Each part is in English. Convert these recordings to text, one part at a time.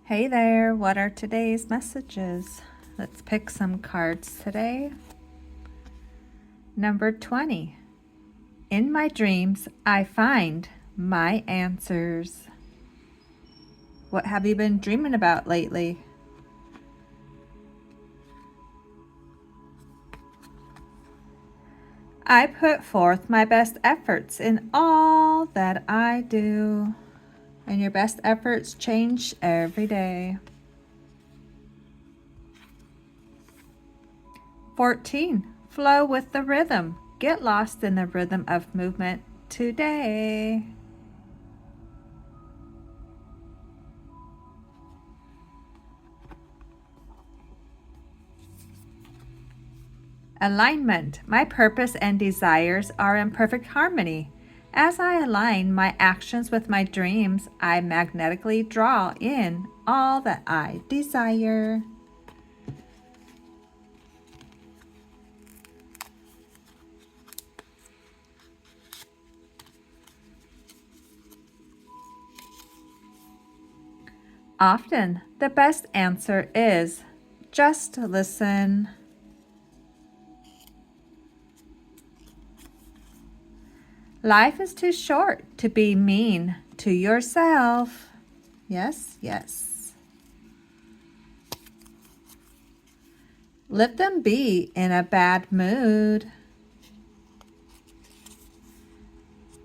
Hey there, what are today's messages? Let's pick some cards today. Number 20. In my dreams, I find my answers. What have you been dreaming about lately? I put forth my best efforts in all that I do. And your best efforts change every day. 14. Flow with the rhythm. Get lost in the rhythm of movement today. Alignment. My purpose and desires are in perfect harmony. As I align my actions with my dreams, I magnetically draw in all that I desire. Often, the best answer is just listen. Life is too short to be mean to yourself. Yes, yes. Let them be in a bad mood.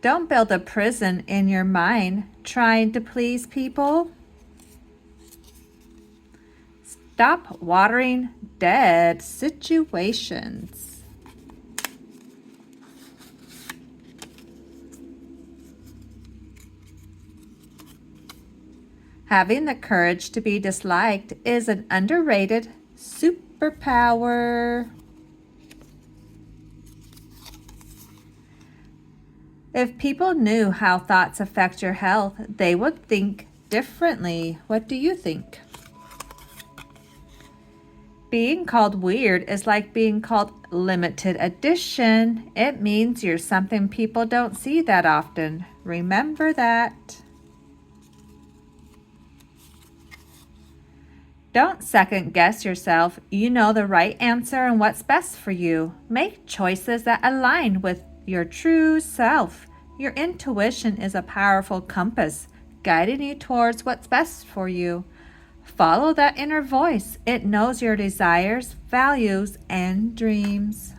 Don't build a prison in your mind trying to please people. Stop watering dead situations. Having the courage to be disliked is an underrated superpower. If people knew how thoughts affect your health, they would think differently. What do you think? Being called weird is like being called limited edition. It means you're something people don't see that often. Remember that. Don't second guess yourself. You know the right answer and what's best for you. Make choices that align with your true self. Your intuition is a powerful compass, guiding you towards what's best for you. Follow that inner voice. It knows your desires, values, and dreams.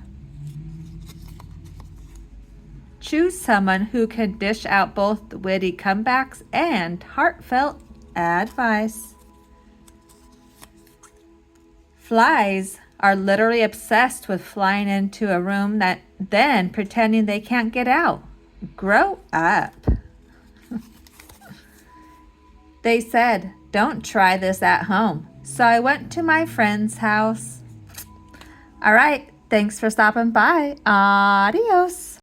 Choose someone who can dish out both witty comebacks and heartfelt advice. Flies are literally obsessed with flying into a room then pretending they can't get out. Grow up. They said, "Don't try this at home." So I went to my friend's house. All right, thanks for stopping by. Adios.